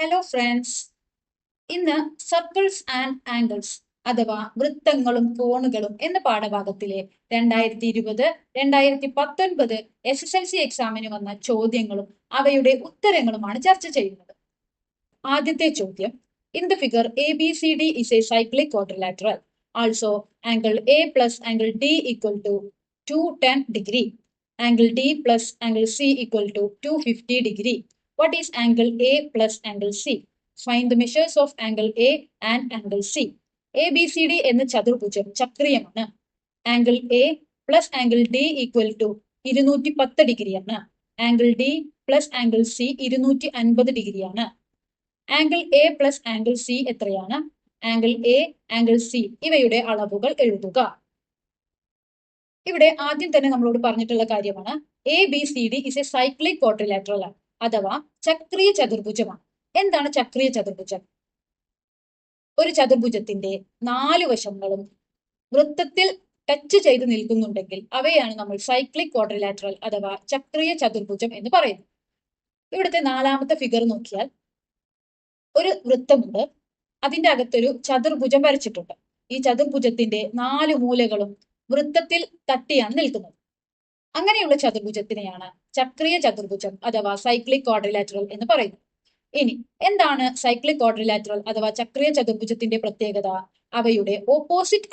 Hello friends, ഇന്ന് circles and angles അഥവാ വൃത്തങ്ങളും കോണുകളും എന്ന പാഠഭാഗത്തിലെ 2020 2019 SSLC എക്സാമിന് വന്ന ചോദ്യങ്ങളും അവയുടെ ഉത്തരങ്ങളുമാണ് ചർച്ച ചെയ്യുന്നത്. ആദ്യത്തെ ചോദ്യം, in the figure ABCD is a cyclic quadrilateral. Also, angle A plus angle D equal to 210 degree. Angle D plus angle C equal to 250 degree. What is angle A plus angle C? Find the measures of angle A and angle C. ABCD എന്ന ചതുർഭുജം ചക്രീയമാണ്. Angle A plus angle D equal to 210 ഡിഗ്രിയാണ്. Angle D plus angle C 250 ഡിഗ്രിയാണ്. Angle A plus angle C എത്രയാണ്? Angle A, angle C ഇവയുടെ അളവുകൾ എഴുതുക. ഇവിടെ ആദ്യം തന്നെ നമ്മളോട് പറഞ്ഞിട്ടുള്ള കാര്യമാണ് ABCD is A cyclic quadrilateral ആണ്, അഥവാ ചക്രീയ ചതുർഭുജമാണ്. എന്താണ് ചക്രീയ ചതുർഭുജം? ഒരു ചതുർഭുജത്തിന്റെ 4 വശങ്ങളും വൃത്തത്തിൽ ടച്ച് ചെയ്ത് നിൽക്കുന്നുണ്ടെങ്കിൽ അവയാണ് നമ്മൾ സൈക്ലിക് ക്വാഡ്രിലാറ്ററൽ അഥവാ ചക്രീയ ചതുർഭുജം എന്ന് പറയുന്നത്. ഇവിടുത്തെ 4ാമത്തെ ഫിഗർ നോക്കിയാൽ ഒരു വൃത്തമുണ്ട്, അതിന്റെ അകത്തൊരു ചതുർഭുജം വരച്ചിട്ടുണ്ട്. ഈ ചതുർഭുജത്തിന്റെ 4 മൂലകളും വൃത്തത്തിൽ തട്ടിയാണ് നിൽക്കുന്നത്. അങ്ങനെയുള്ള ചതുർഭുജത്തിനെയാണ് ചക്രീയ ചതുർഭുജം അഥവാ സൈക്ലിക് ക്വാഡ്രിലാറ്ററൽ എന്ന് പറയുന്നത്. ഇനി എന്താണ് സൈക്ലിക് ക്വാഡ്രിലാറ്ററൽ അഥവാ ചക്രീയ ചതുർഭുജത്തിന്റെ പ്രത്യേകത? അവയുടെ ഓപ്പോസിറ്റ്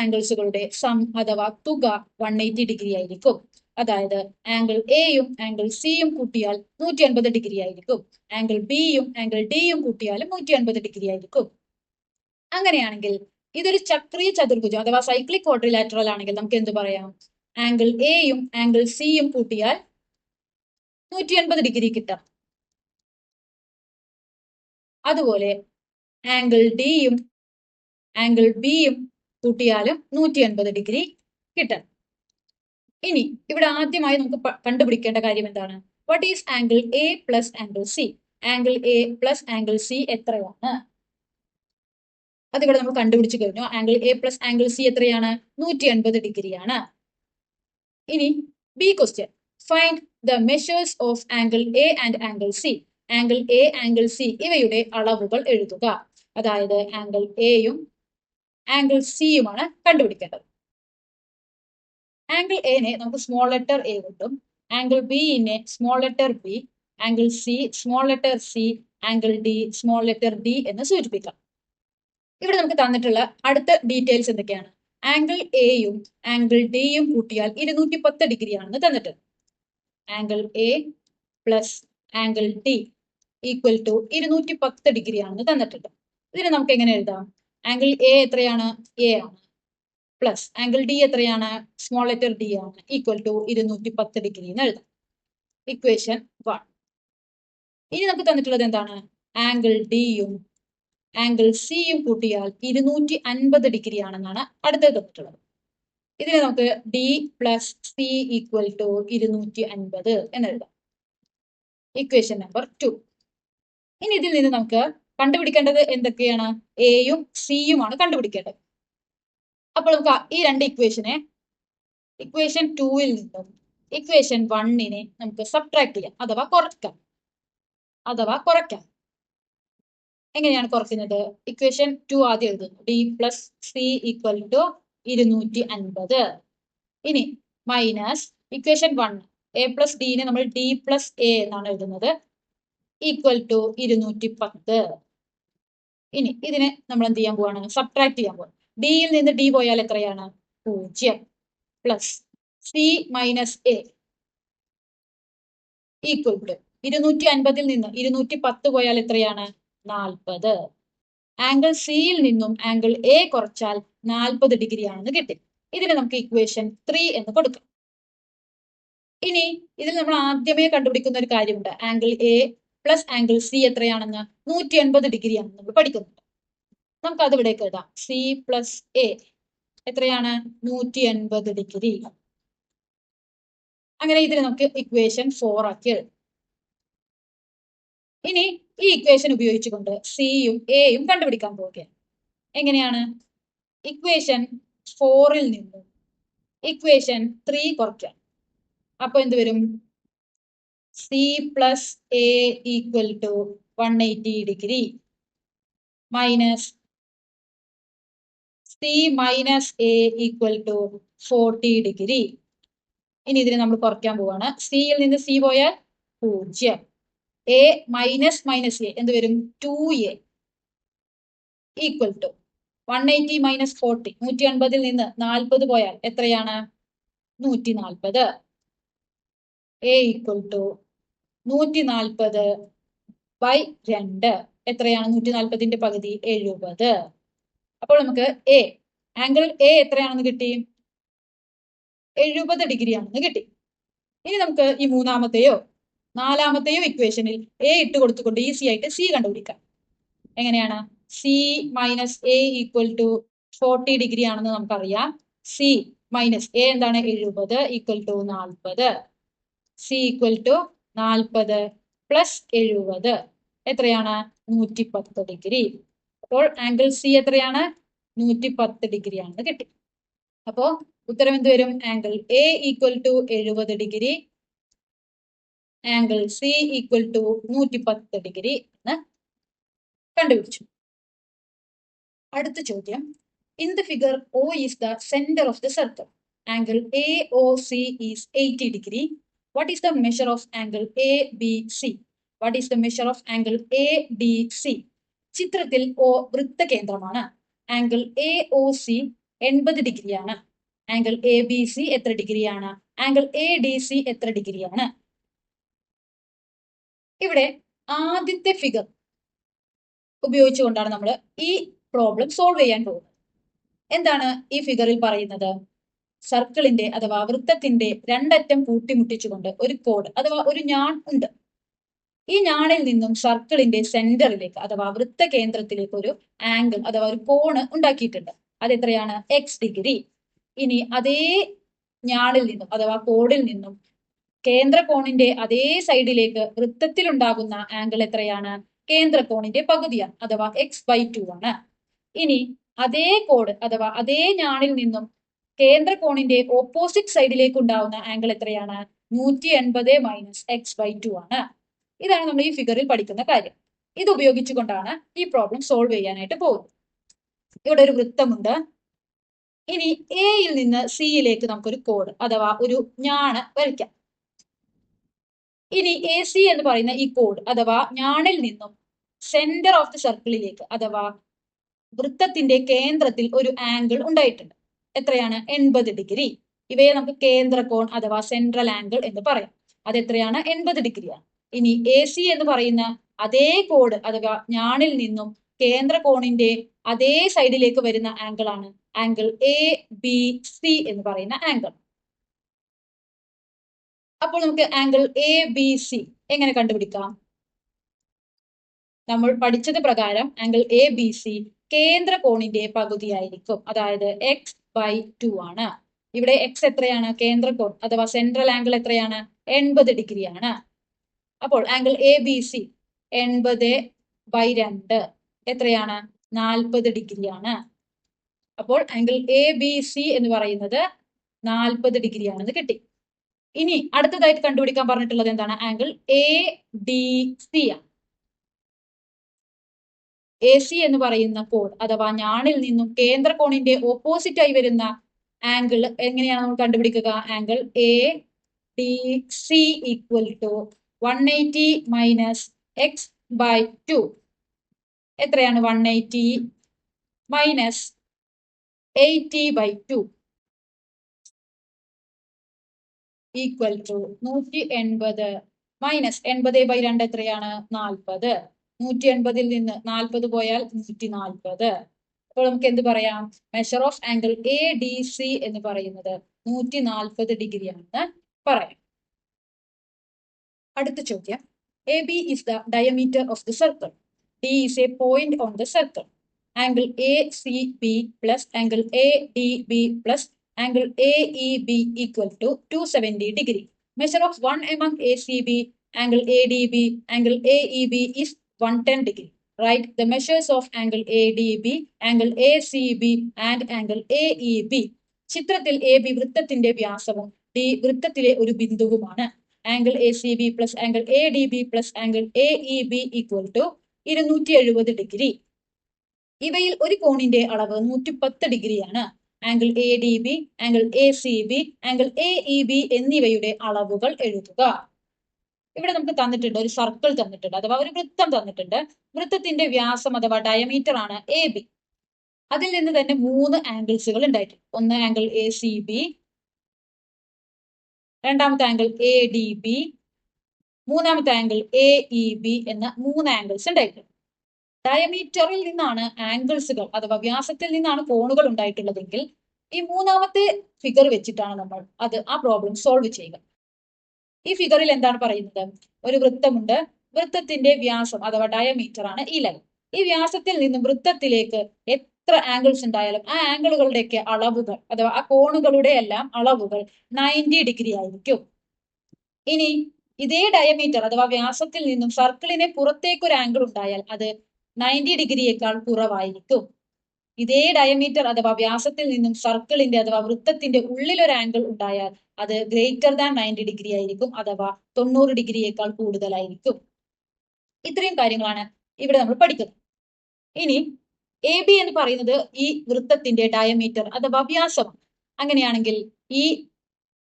ആംഗിൾസുകളുടെ സം അഥവാ തുക 180 ഡിഗ്രി ആയിരിക്കും. അതായത് ആംഗിൾ എയും ആംഗിൾ സിയും കൂട്ടിയാൽ 180 ഡിഗ്രി ആയിരിക്കും. ആംഗിൾ ബിയും ആംഗിൾ ഡിയും കൂട്ടിയാലും 180 ഡിഗ്രി ആയിരിക്കും. അങ്ങനെയാണെങ്കിൽ ഇതൊരു ചക്രീയ ചതുർഭുജം അഥവാ സൈക്ലിക് ക്വാഡ്രിലാറ്ററൽ ആണെങ്കിൽ നമുക്ക് എന്ത് പറയാം? ആംഗിൾ എയും ആംഗിൾ സിയും കൂട്ടിയാൽ 180 ഡിഗ്രി കിട്ടാം. അതുപോലെ ആംഗിൾ ഡിയും ആംഗിൾ ബിയും കൂട്ടിയാലും 180 ഡിഗ്രി കിട്ടാം. ഇനി ഇവിടെ ആദ്യമായി നമുക്ക് കണ്ടുപിടിക്കേണ്ട കാര്യം എന്താണ്? What is angle A plus angle C? Angle A plus angle C എത്രയാണ്? അതിവിടെ നമ്മൾ കണ്ടുപിടിച്ചു കഴിഞ്ഞു. Angle A plus angle C എത്രയാണ്? 180 ഡിഗ്രിയാണ്. ഇനി B question, find the measures of angle A and angle C. Angle A, angle C ഇവയുടെ അളവുകൾ എഴുതുക. അതായത് ആംഗിൾ എയും ആംഗിൾ സിയുമാണ് കണ്ടുപിടിക്കേണ്ടത്. ആംഗിൾ എനെ നമുക്ക് സ്മോൾ ലെറ്റർ എ കിട്ടും, ആംഗിൾ ബിനെ small letter B, angle C small letter C, angle D small letter D എന്ന് സൂചിപ്പിക്കാം. ഇവിടെ നമുക്ക് തന്നിട്ടുള്ള അടുത്ത ഡീറ്റെയിൽസ് എന്തൊക്കെയാണ്? ആംഗിൾ എയും ആംഗിൾ ഡിയും കൂട്ടിയാൽ 210 ഡിഗ്രിയാണെന്ന് തന്നിട്ടുണ്ട്. Angle A plus angle D equal to 210 ഡിഗ്രിയാണെന്ന് തന്നിട്ടുണ്ട്. ഇതിന് നമുക്ക് എങ്ങനെ എഴുതാം? ആംഗിൾ എ എത്രയാണ്? എ ആണ്. പ്ലസ് ആംഗിൾ ഡി എത്രയാണ്? സ്മോൾ ലെറ്റർ ഡി ആണ്. ഈക്വൽ ടു 210 ഡിഗ്രി എന്ന് എഴുതാം. ഇക്വേഷൻ 1. ഇനി നമുക്ക് തന്നിട്ടുള്ളത് എന്താണ്? ആംഗിൾ ഡിയും ആംഗിൾ സിയും കൂട്ടിയാൽ 250 ഡിഗ്രി ആണെന്നാണ് അടുത്തത് തന്നിട്ടുള്ളത്. ഇതിന് നമുക്ക് D plus C equal to 250 എന്ന് എഴുതാം. Equation number 2. ഇനി ഇതിൽ നിന്ന് നമുക്ക് കണ്ടുപിടിക്കേണ്ടത് എന്തൊക്കെയാണ്? എയും സിയുമാണ് കണ്ടുപിടിക്കേണ്ടത്. അപ്പോൾ നമുക്ക് ഈ രണ്ട് ഇക്വേഷൻ 2ൽ നിന്നും ഇക്വേഷൻ 1നെ നമുക്ക് സബ്ട്രാക്ട് ചെയ്യാം അഥവാ കുറയ്ക്കാം. എങ്ങനെയാണ് കുറയ്ക്കുന്നത്? ഇക്വേഷൻ 2 ആദ്യം എഴുതുന്നു, D plus C equal to 250. ഇനി മൈനസ് ഇക്വേഷൻ 1, എ പ്ലസ് ഡിനെ നമ്മൾ ഡി പ്ലസ് എ എന്നാണ് എഴുതുന്നത്, ഈക്വൽ ടു 210. ഇനി ഇതിനെ നമ്മൾ എന്ത് ചെയ്യാൻ പോവാണ്? സബ്ട്രാക്ട് ചെയ്യാൻ പോവാണ്. ഡിയിൽ നിന്ന് ഡി പോയാൽ എത്രയാണ്? 0 plus C minus A equal to 250 നിന്ന് 210 പോയാൽ എത്രയാണ്? 40. ആംഗിൾ സിയിൽ നിന്നും ആംഗിൾ എ കുറച്ചാൽ 40 ഡിഗ്രി ആണെന്ന് കിട്ടി. ഇതിന് നമുക്ക് ഇക്വേഷൻ 3 എന്ന് കൊടുക്കാം. ഇനി ഇതിൽ നമ്മൾ ആദ്യമേ കണ്ടുപിടിക്കുന്ന ഒരു കാര്യമുണ്ട്. Angle A plus angle C എത്രയാണെന്ന്? 180 ഡിഗ്രി ആണെന്ന് നമ്മൾ പഠിക്കുന്നുണ്ട്. നമുക്ക് അത് ഇവിടേക്ക് എഴുതാം. സി പ്ലസ് എ എത്രയാണ്? 180 ഡിഗ്രി. അങ്ങനെ ഇതിന് നമുക്ക് ഇക്വേഷൻ 4 ആക്കി എഴുതാം. ഇനി ഈ ഇക്വേഷൻ ഉപയോഗിച്ചുകൊണ്ട് സിയും എയും കണ്ടുപിടിക്കാൻ പോവുകയാണ്. എങ്ങനെയാണ്? ഇക്വേഷൻ 4ൽ നിന്നും ഇക്വേഷൻ 3 കുറയ്ക്കാം. അപ്പൊ എന്ത് വരും? C plus A equal to 180 degree minus C minus A equal to 40 degree. ഇനി ഇതിനെ നമ്മൾ കുറയ്ക്കാൻ പോവാണ്. സിയിൽ നിന്ന് സി പോയാൽ 0. എ മൈനസ് മൈനസ് എ എന്ത് വരും? 2a equal to 180 minus 40. 180 നിന്ന് 40 പോയാൽ എത്രയാണ്? 140. എ ഈക്വൽ ടു 140 ബൈ 2 എത്രയാണ്? 140ന്റെ പകുതി 70. അപ്പോൾ നമുക്ക് എ ആംഗിൾ എ എത്രയാണെന്ന് കിട്ടി? 70 ഡിഗ്രി ആണെന്ന് കിട്ടി. ഇനി നമുക്ക് ഈ മൂന്നാമത്തെയോ നാലാമത്തെയോ ഇക്വേഷനിൽ എ ഇട്ട് കൊടുത്തുകൊണ്ട് ഈസി ആയിട്ട് സി കണ്ടുപിടിക്കാം. എങ്ങനെയാണ്? C minus A equal to 40 degree ആണെന്ന് നമുക്കറിയാം. സി മൈനസ് എ എന്താണ്? 70 equal to 40. C equal to 40 plus 70 എത്രയാണ്? 110 ഡിഗ്രി. അപ്പോൾ ആംഗിൾ സി എത്രയാണ്? 110 ഡിഗ്രി ആണെന്ന് കിട്ടി. അപ്പോ ഉത്തരം എന്ത് വരും? Angle A equal to 70 degree, angle C equal to 110 degree എന്ന് കണ്ടുപിടിച്ചു. അടുത്ത ചോദ്യം, in the figure O is the centre of the circle. Angle AOC is 80 degree. What is the measure of angle ABC? What is the measure of angle ADC? ചിത്രത്തിൽ O വൃത്തകേന്ദ്രമാണ്. Angle AOC 80 ഡിഗ്രിയാണ്. Angle ABC എത്ര ഡിഗ്രിയാണ്? Angle ADC എത്ര ഡിഗ്രിയാണ്? ഇവിടെ ആദ്യത്തെ figure ഉപയോഗിച്ചുകൊണ്ടാണ് നമ്മൾ ഈ പ്രോബ്ലം സോൾവ് ചെയ്യാൻ പോകുന്നത്. എന്താണ് ഈ ഫിഗറിൽ പറയുന്നത്? സർക്കിളിന്റെ അഥവാ വൃത്തത്തിന്റെ രണ്ടറ്റം കൂട്ടിമുട്ടിച്ചുകൊണ്ട് ഒരു കോഡ് അഥവാ ഒരു ഞാൺ ഉണ്ട്. ഈ ഞാണിൽ നിന്നും സർക്കിളിന്റെ സെന്ററിലേക്ക് അഥവാ വൃത്ത കേന്ദ്രത്തിലേക്ക് ഒരു ആംഗിൾ അഥവാ ഒരു കോണ് ഉണ്ടാക്കിയിട്ടുണ്ട്. അത് എത്രയാണ്? X degree. ഇനി അതേ ഞാണിൽ നിന്നും അഥവാ കോഡിൽ നിന്നും കേന്ദ്രകോണിന്റെ അതേ സൈഡിലേക്ക് വൃത്തത്തിൽ ഉണ്ടാകുന്ന ആംഗിൾ എത്രയാണ്? കേന്ദ്രകോണിന്റെ പകുതിയാണ് അഥവാ x/2 ആണ്. ഇനി അതേ കോഡ് അഥവാ അതേ ഞാണിൽ നിന്നും കേന്ദ്രകോണിന്റെ ഓപ്പോസിറ്റ് സൈഡിലേക്ക് ഉണ്ടാവുന്ന ആംഗിൾ എത്രയാണ്? 180 മൈനസ് x/2 ആണ്. ഇതാണ് നമ്മൾ ഈ ഫിഗറിൽ പഠിക്കുന്ന കാര്യം. ഇത് ഉപയോഗിച്ചുകൊണ്ടാണ് ഈ പ്രോബ്ലം സോൾവ് ചെയ്യാനായിട്ട് പോകുന്നത്. ഇവിടെ ഒരു വൃത്തമുണ്ട്. ഇനി എയിൽ നിന്ന് സിയിലേക്ക് നമുക്കൊരു കോഡ് അഥവാ ഒരു ഞാണ് വരയ്ക്കാം. ഇനി AC എന്ന് പറയുന്ന ഈ കോഡ് അഥവാ ഞാണിൽ നിന്നും സെന്റർ ഓഫ് ദി സർക്കിളിലേക്ക് അഥവാ വൃത്തത്തിന്റെ കേന്ദ്രത്തിൽ ഒരു ആംഗിൾ ഉണ്ടായിട്ടുണ്ട്. എത്രയാണ്? 80 ഡിഗ്രി. ഇവയെ നമുക്ക് കേന്ദ്രകോൺ അഥവാ സെൻട്രൽ ആംഗിൾ എന്ന് പറയാം. അത് എത്രയാണ്? 80 ഡിഗ്രിയാണ്. ഇനി AC എന്ന് പറയുന്ന അതേ കോഡ് അഥവാ ഞാണിൽ നിന്നും കേന്ദ്രകോണിന്റെ അതേ സൈഡിലേക്ക് വരുന്ന ആംഗിൾ ആണ് ആംഗിൾ ABC എന്ന് പറയുന്ന ആംഗിൾ. അപ്പോൾ നമുക്ക് ആംഗിൾ ABC എങ്ങനെ കണ്ടുപിടിക്കാം? നമ്മൾ പഠിച്ചത് പ്രകാരം ആംഗിൾ ABC കേന്ദ്രകോണിന്റെ പകുതിയായിരിക്കും. അതായത് x/2 ആണ്. ഇവിടെ x എത്രയാണ്? കേന്ദ്രകോൺ അഥവാ സെൻട്രൽ ആംഗിൾ എത്രയാണ്? 80 ഡിഗ്രിയാണ്. അപ്പോൾ ആംഗിൾ ABC 80/2 എത്രയാണ്? 40 ഡിഗ്രിയാണ്. അപ്പോൾ ആംഗിൾ ABC എന്ന് പറയുന്നത് 40 ഡിഗ്രിയാണെന്ന് കിട്ടി. ഇനി അടുത്തതായിട്ട് കണ്ടുപിടിക്കാൻ പറഞ്ഞിട്ടുള്ളത് എന്താണ്? ആംഗിൾ ADC ആണ്. AC എന്ന് പറയുന്ന കോഡ് അഥവാ ഞാണിൽ നിന്നും കേന്ദ്രകോണിന്റെ ഓപ്പോസിറ്റ് ആയി വരുന്ന ആംഗിൾ എങ്ങനെയാണ് നമ്മൾ കണ്ടുപിടിക്കുക? Angle ADC equal to 180 minus x/2 എത്രയാണ്? 180 മൈനസ് 80/2 ഈക്വൽ ടു 180 മൈനസ് 80/2 എത്രയാണ്? 40. 180 നിന്ന് 40 പോയാൽ 140. അപ്പോൾ നമുക്ക് എന്ത് പറയാം? മെഷർ ഓഫ് ആംഗിൾ ADC എന്ന് പറയുന്നത് 140 ഡിഗ്രി ആണെന്ന് പറയാം. അടുത്ത ചോദ്യം, AB is the diameter of the circle. D is a point on the circle. Angle ACB plus angle ADB plus angle AEB equal to 270 degree. Measure of one among ACB, angle ADB, angle AEB is 110 degree. Write the measures of angle ADB, angle ACB and angle AEB. ചിത്രത്തിൽ AB വൃത്തത്തിന്റെ വ്യാസവും D വൃത്തത്തിലെ ഒരു ബിന്ദുവുമാണ്. Angle A C B plus angle A D B plus angle A E B equal to 270 degree. ഇവയിൽ ഒരു കോണിന്റെ അളവ് 110 ഡിഗ്രിയാണ്. Angle A D B, angle A C B, angle A E B എന്നിവയുടെ അളവുകൾ എഴുതുക. ഇവിടെ നമുക്ക് തന്നിട്ടുണ്ട്, ഒരു സർക്കിൾ തന്നിട്ടുണ്ട്, അഥവാ ഒരു വൃത്തം തന്നിട്ടുണ്ട്. വൃത്തത്തിന്റെ വ്യാസം അഥവാ ഡയമീറ്റർ ആണ് എ ബി. അതിൽ നിന്ന് തന്നെ 3 ആംഗിൾസുകൾ ഉണ്ടായിട്ടുണ്ട്. ഒന്ന് ആംഗിൾ എ സി ബി, രണ്ടാമത്തെ ആംഗിൾ എ ഡി ബി, മൂന്നാമത്തെ ആംഗിൾ എ ഇ ബി എന്ന 3 ആംഗിൾസ് ഉണ്ടായിട്ടുണ്ട്. ഡയമീറ്ററിൽ നിന്നാണ് ആംഗിൾസുകൾ അഥവാ വ്യാസത്തിൽ നിന്നാണ് കോണുകൾ ഉണ്ടായിട്ടുള്ളതെങ്കിൽ ഈ മൂന്നാമത്തെ ഫിഗർ വെച്ചിട്ടാണ് നമ്മൾ ആ പ്രോബ്ലം സോൾവ് ചെയ്യുക. ഈ ഫിഗറിൽ എന്താണ് പറയുന്നത്? ഒരു വൃത്തമുണ്ട്. വൃത്തത്തിന്റെ വ്യാസം അഥവാ ഡയമീറ്റർ ആണ് ഈ ലൈൻ. ഈ വ്യാസത്തിൽ നിന്നും വൃത്തത്തിലേക്ക് എത്ര ആംഗിൾസ് ഉണ്ടായാലും ആ ആംഗിളുകളുടെയൊക്കെ അളവുകൾ അഥവാ ആ കോണുകളുടെ എല്ലാം അളവുകൾ 90 ഡിഗ്രി ആയിരിക്കും. ഇനി ഇതേ ഡയമീറ്റർ അഥവാ വ്യാസത്തിൽ നിന്നും സർക്കിളിനെ പുറത്തേക്ക് ഒരു ആംഗിൾ ഉണ്ടായാൽ അത് 90 ഡിഗ്രിയേക്കാൾ കുറവായിരിക്കും. ഇതേ ഡയമീറ്റർ അഥവാ വ്യാസത്തിൽ നിന്നും സർക്കിളിന്റെ അഥവാ വൃത്തത്തിന്റെ ഉള്ളിൽ ഒരു ആംഗിൾ ഉണ്ടായാൽ അത് ഗ്രേറ്റർ ദാൻ 90 ഡിഗ്രി ആയിരിക്കും, അഥവാ 90 ഡിഗ്രിയേക്കാൾ കൂടുതലായിരിക്കും. ഇത്രയും കാര്യങ്ങളാണ് ഇവിടെ നമ്മൾ പഠിക്കുന്നത്. ഇനി എ ബി എന്ന് പറയുന്നത് ഈ വൃത്തത്തിന്റെ ഡയമീറ്റർ അഥവാ വ്യാസം. അങ്ങനെയാണെങ്കിൽ ഈ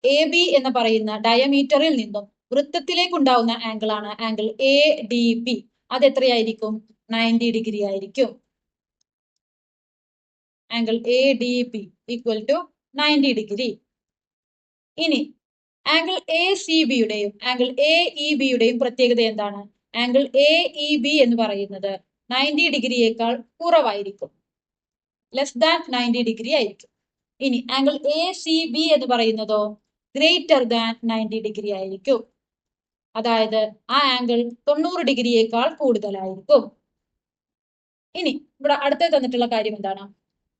എ ബി എന്ന് പറയുന്ന ഡയമീറ്ററിൽ നിന്നും വൃത്തത്തിലേക്ക് ഉണ്ടാവുന്ന ആംഗിൾ ആണ് ആംഗിൾ എ ഡി ബി. അത് എത്രയായിരിക്കും? 90 ഡിഗ്രി ആയിരിക്കും. Angle A D B equal to 90 degree. ഇനി ആംഗിൾ എ സി ബിയുടെയും ആംഗിൾ എ ഇ ബിയുടെയും പ്രത്യേകത എന്താണ്? ആംഗിൾ എ ഇ ബി എന്ന് പറയുന്നത് 90 ഡിഗ്രിയേക്കാൾ കുറവായിരിക്കും, ലെസ് ദാൻ 90 ഡിഗ്രി ആയിരിക്കും. ഇനി ആംഗിൾ എ സി ബി എന്ന് പറയുന്നതോ ഗ്രേറ്റർ ദാൻ 90 ഡിഗ്രി ആയിരിക്കും. അതായത് ആ ആംഗിൾ 90 ഡിഗ്രിയേക്കാൾ കൂടുതലായിരിക്കും. ഇനി ഇവിടെ അടുത്ത് തന്നിട്ടുള്ള കാര്യം എന്താണ്?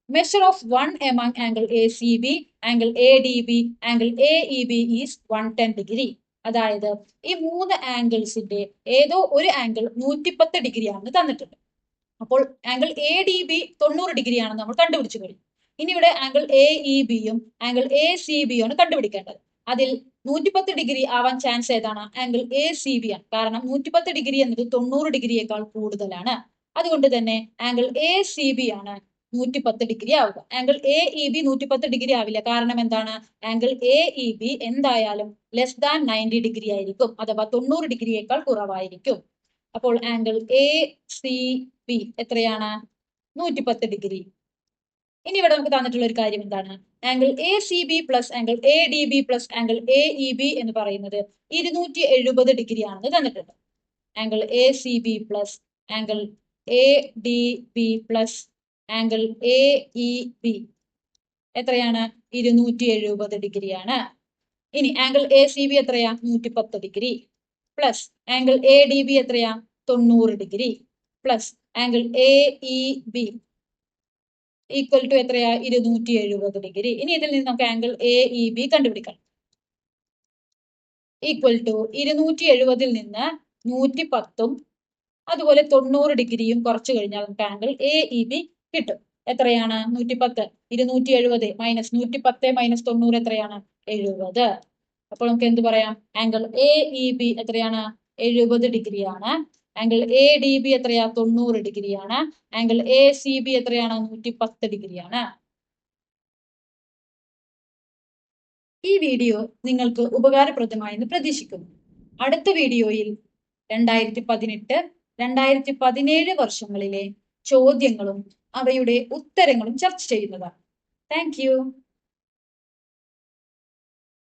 Measure of one among angle A C B, angle A D B, angle A E B is 110 degree. അതായത് ഈ 3 ആംഗിൾസിന്റെ ഏതോ ഒരു ആംഗിൾ 110 ഡിഗ്രി ആണെന്ന് തന്നിട്ടുണ്ട്. അപ്പോൾ angle A D B 90 degree ആണെന്ന് നമ്മൾ കണ്ടുപിടിച്ചു കഴിഞ്ഞു. ഇനി ഇവിടെ ആംഗിൾ എ ഇ ബിയും ആംഗിൾ എ സി ബിയും ആണ് കണ്ടുപിടിക്കേണ്ടത്. അതിൽ 110 ഡിഗ്രി ആവാൻ ചാൻസ് ഏതാണ്? ആംഗിൾ എ സി ബി ആണ്. കാരണം 110 ഡിഗ്രി എന്നത് 90 ഡിഗ്രിയേക്കാൾ കൂടുതലാണ്. അതുകൊണ്ട് തന്നെ ആംഗിൾ എ സി ബി ആണ് 110 ഡിഗ്രി ആവുക. Angle A E B 110 degree ആവില്ല. കാരണം എന്താണ്? ആംഗിൾ എ ഇ ബി എന്തായാലും ലെസ് ദാൻ 90 ഡിഗ്രി ആയിരിക്കും, അഥവാ 90 ഡിഗ്രിയേക്കാൾ കുറവായിരിക്കും. അപ്പോൾ ആംഗിൾ എ സി ബി എത്രയാണ്? 110 ഡിഗ്രി. ഇനി ഇവിടെ നമുക്ക് തന്നിട്ടുള്ള ഒരു കാര്യം എന്താണ്? Angle A C B plus angle A D B plus angle A E B എന്ന് പറയുന്നത് 270 ഡിഗ്രി ആണെന്ന് തന്നിട്ടുണ്ട്. Angle A C B plus angle A D B plus angle A E B എത്രയാണ്? 270 ഡിഗ്രിയാണ്. ഇനി ആംഗിൾ എ സി ബി എത്രയാ? 110 degree plus angle A D B എത്രയാ? 90 degree plus angle A E B equal to എത്രയാ? 270 degree. ഇനി ഇതിൽ നിന്ന് നമുക്ക് ആംഗിൾ എ ഇ ബി കണ്ടുപിടിക്കണം. ഈക്വൽ ടു 270 നിന്ന് 110ഉം അതുപോലെ 90 ഡിഗ്രിയും കുറച്ചു കഴിഞ്ഞാൽ നമുക്ക് ആംഗിൾ എ ഇ ബി കിട്ടും. എത്രയാണ്? 110. 270 മൈനസ് 110 മൈനസ് 90 എത്രയാണ്? 70. അപ്പോൾ നമുക്ക് എന്ത് പറയാം? ആംഗിൾ എ ഇ ബി എത്രയാണ്? 70 ഡിഗ്രിയാണ്. ആംഗിൾ എ ഡി ബി എത്രയാ? 90 ഡിഗ്രിയാണ്. ആംഗിൾ എ സി ബി എത്രയാണ്? 110 ഡിഗ്രിയാണ്. ഈ വീഡിയോ നിങ്ങൾക്ക് ഉപകാരപ്രദമായെന്ന് പ്രതീക്ഷിക്കുന്നു. അടുത്ത വീഡിയോയിൽ 2018, 2017 വർഷങ്ങളിലെ ചോദ്യങ്ങളും അവയുടെ ഉത്തരങ്ങളും ചർച്ച ചെയ്യുന്നതാണ്. Thank you.